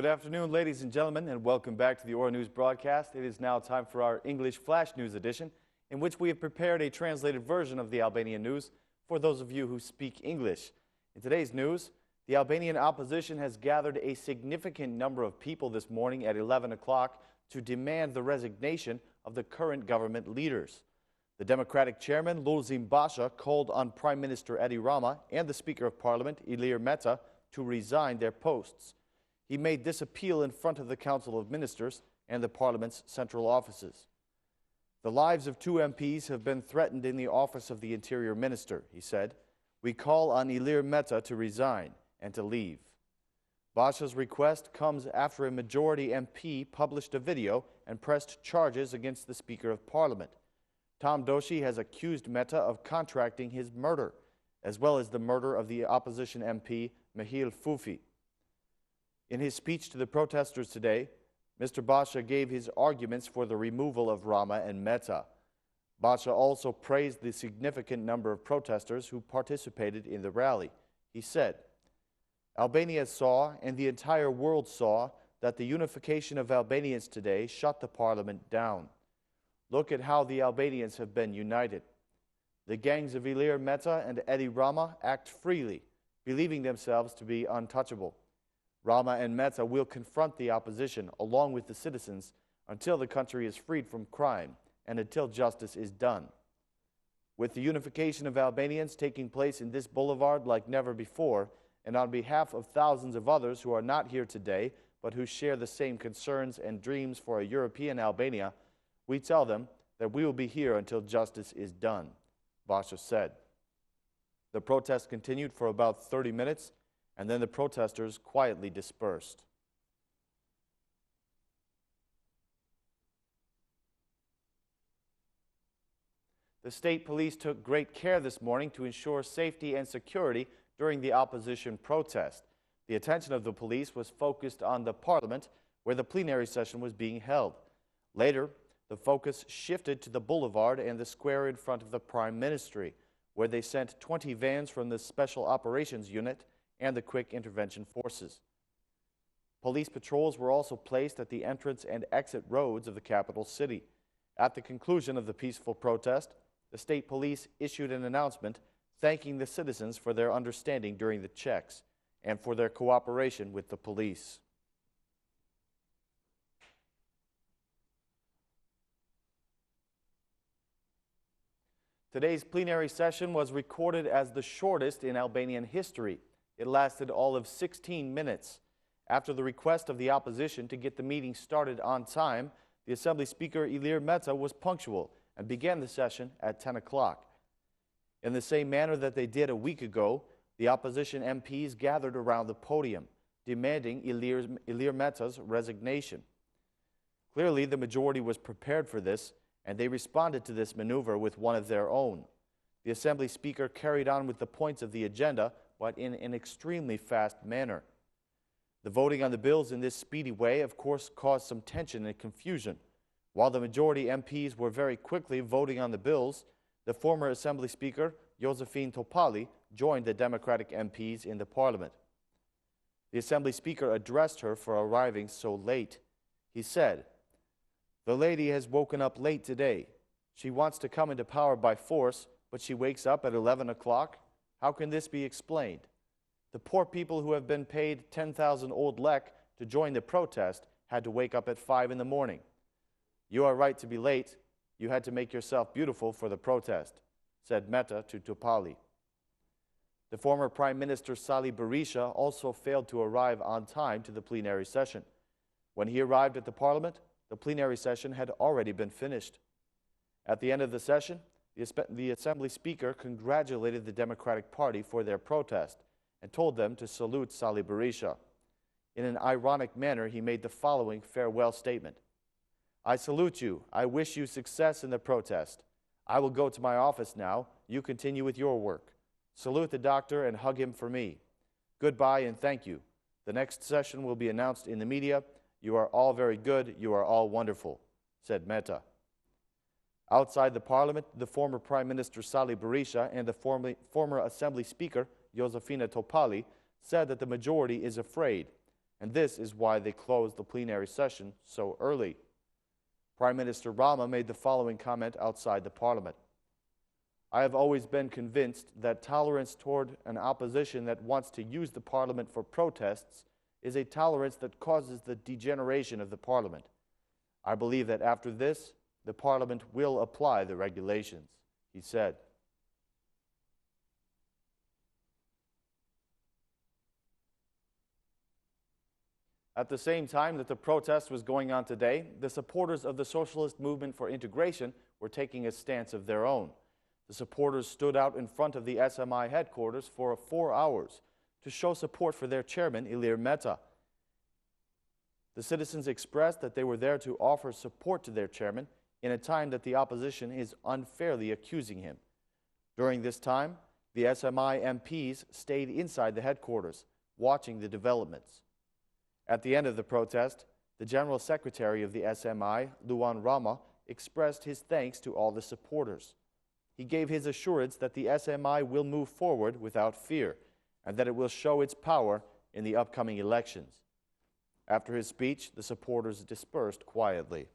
Good afternoon, ladies and gentlemen, and welcome back to the Aura News broadcast. It is now time for our English Flash News edition, in which we have prepared a translated version of the Albanian news for those of you who speak English. In today's news, the Albanian opposition has gathered a significant number of people this morning at 11 o'clock to demand the resignation of the current government leaders. The Democratic chairman, Lulzim Basha, called on Prime Minister Edi Rama and the Speaker of Parliament, Ilir Meta, to resign their posts. He made this appeal in front of the Council of Ministers and the Parliament's central offices. The lives of two MPs have been threatened in the office of the Interior Minister, he said. We call on Ilir Meta to resign and to leave. Basha's request comes after a majority MP published a video and pressed charges against the Speaker of Parliament. Tom Doshi has accused Meta of contracting his murder, as well as the murder of the opposition MP Mihil Fufi. In his speech to the protesters today, Mr. Basha gave his arguments for the removal of Rama and Meta. Basha also praised the significant number of protesters who participated in the rally. He said, Albania saw, and the entire world saw, that the unification of Albanians today shut the parliament down. Look at how the Albanians have been united. The gangs of Ilir Meta and Edi Rama act freely, believing themselves to be untouchable. Rama and Meta will confront the opposition along with the citizens until the country is freed from crime and until justice is done. With the unification of Albanians taking place in this boulevard like never before, and on behalf of thousands of others who are not here today but who share the same concerns and dreams for a European Albania, we tell them that we will be here until justice is done, Basha said. The protest continued for about 30 minutes, and then the protesters quietly dispersed. The state police took great care this morning to ensure safety and security during the opposition protest. The attention of the police was focused on the parliament, where the plenary session was being held. Later, the focus shifted to the boulevard and the square in front of the Prime Ministry, where they sent 20 vans from the Special Operations Unit and the Quick Intervention Forces. Police patrols were also placed at the entrance and exit roads of the capital city. At the conclusion of the peaceful protest, the state police issued an announcement thanking the citizens for their understanding during the checks and for their cooperation with the police. Today's plenary session was recorded as the shortest in Albanian history. It lasted all of 16 minutes. After the request of the opposition to get the meeting started on time, the Assembly Speaker Ilir Meta was punctual and began the session at 10 o'clock. In the same manner that they did a week ago, the opposition MPs gathered around the podium, demanding Ilir Meta's resignation. Clearly, the majority was prepared for this, and they responded to this maneuver with one of their own. The Assembly Speaker carried on with the points of the agenda, but in an extremely fast manner. The voting on the bills in this speedy way, of course, caused some tension and confusion. While the majority MPs were very quickly voting on the bills, the former Assembly Speaker, Josefin Topalli, joined the Democratic MPs in the Parliament. The Assembly Speaker addressed her for arriving so late. He said, "The lady has woken up late today. She wants to come into power by force, but she wakes up at 11 o'clock? How can this be explained? The poor people who have been paid 10,000 old lek to join the protest had to wake up at 5 in the morning. You are right to be late. You had to make yourself beautiful for the protest," said Meta to Topalli. The former Prime Minister Sali Berisha also failed to arrive on time to the plenary session. When he arrived at the Parliament, the plenary session had already been finished. At the end of the session, the Assembly Speaker congratulated the Democratic Party for their protest and told them to salute Sali Berisha. In an ironic manner, he made the following farewell statement. "I salute you. I wish you success in the protest. I will go to my office now. You continue with your work. Salute the doctor and hug him for me. Goodbye and thank you. The next session will be announced in the media. You are all very good. You are all wonderful," said Meta. Outside the Parliament, the former Prime Minister Sali Berisha and the former Assembly Speaker Josefina Topalli said that the majority is afraid and this is why they closed the plenary session so early. Prime Minister Rama made the following comment outside the parliament. I have always been convinced that tolerance toward an opposition that wants to use the parliament for protests is a tolerance that causes the degeneration of the parliament. I believe that after this, the parliament will apply the regulations, he said. At the same time that the protest was going on today, the supporters of the Socialist Movement for Integration were taking a stance of their own. The supporters stood out in front of the SMI headquarters for 4 hours to show support for their chairman, Ilir Mehta. The citizens expressed that they were there to offer support to their chairman in a time that the opposition is unfairly accusing him. During this time, the SMI MPs stayed inside the headquarters, watching the developments. At the end of the protest, the General Secretary of the SMI, Luan Rama, expressed his thanks to all the supporters. He gave his assurance that the SMI will move forward without fear and that it will show its power in the upcoming elections. After his speech, the supporters dispersed quietly.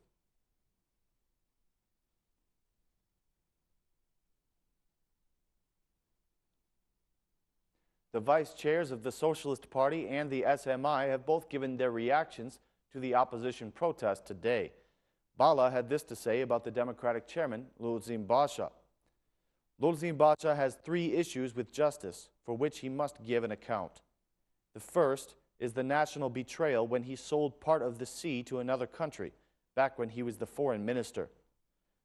The vice chairs of the Socialist Party and the SMI have both given their reactions to the opposition protest today. Balla had this to say about the Democratic chairman, Lulzim Basha. Lulzim Basha has 3 issues with justice for which he must give an account. The first is the national betrayal when he sold part of the sea to another country, back when he was the foreign minister.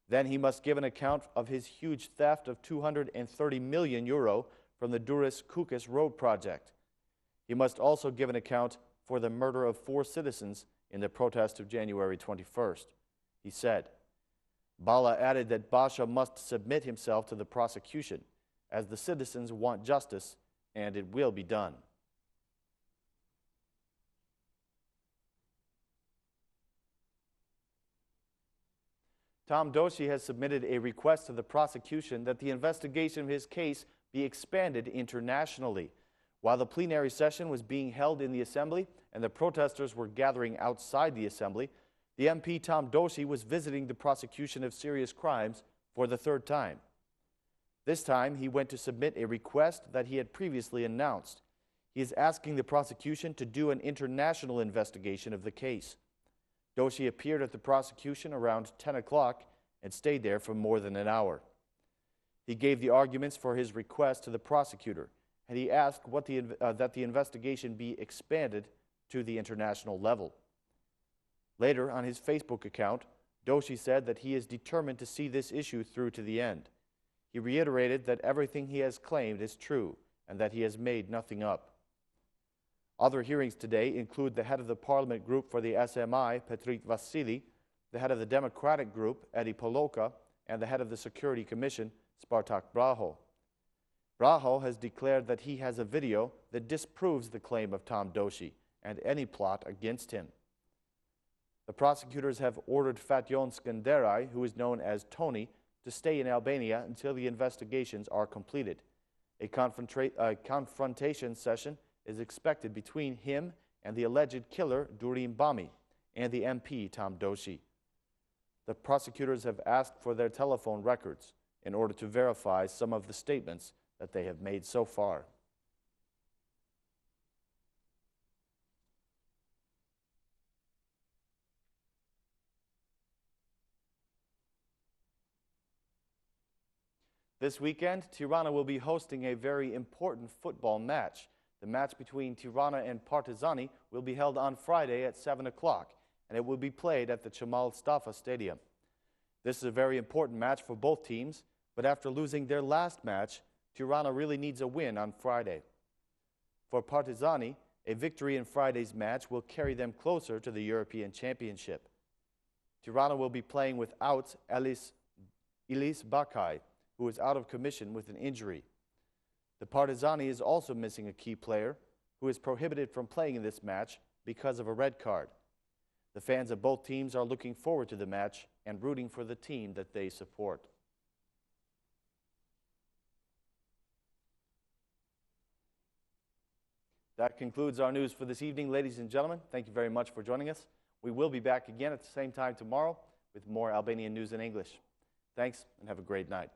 Then he must give an account of his huge theft of €230 million from the Durrës-Kukës road project. He must also give an account for the murder of 4 citizens in the protest of January 21st. He said. Balla added that Basha must submit himself to the prosecution, as the citizens want justice, and it will be done. Tom Doshi has submitted a request to the prosecution that the investigation of his case be expanded internationally. While the plenary session was being held in the Assembly and the protesters were gathering outside the Assembly, the MP Tom Doshi was visiting the prosecution of serious crimes for the 3rd time. This time, he went to submit a request that he had previously announced. He is asking the prosecution to do an international investigation of the case. Doshi appeared at the prosecution around 10 o'clock and stayed there for more than an hour. He gave the arguments for his request to the prosecutor, and he asked that the investigation be expanded to the international level. Later, on his Facebook account, Doshi said that he is determined to see this issue through to the end. He reiterated that everything he has claimed is true and that he has made nothing up. Other hearings today include the head of the Parliament group for the SMI, Petrit Vassili, the head of the Democratic group, Edi Poloka, and the head of the Security Commission, Spartak Braho. Braho has declared that he has a video that disproves the claim of Tom Doshi and any plot against him. The prosecutors have ordered Fatjon Skenderai, who is known as Tony, to stay in Albania until the investigations are completed. A confrontation session is expected between him and the alleged killer Durim Bami and the MP Tom Doshi. The prosecutors have asked for their telephone records in order to verify some of the statements that they have made so far. This weekend, Tirana will be hosting a very important football match. The match between Tirana and Partizani will be held on Friday at 7 o'clock, and it will be played at the Cemal Stafa Stadium. This is a very important match for both teams, but after losing their last match, Tirana really needs a win on Friday. For Partizani, a victory in Friday's match will carry them closer to the European Championship. Tirana will be playing without Ilis Bakai, who is out of commission with an injury. The Partizani is also missing a key player who is prohibited from playing in this match because of a red card. The fans of both teams are looking forward to the match and rooting for the team that they support. That concludes our news for this evening, ladies and gentlemen. Thank you very much for joining us. We will be back again at the same time tomorrow with more Albanian news in English. Thanks, and have a great night.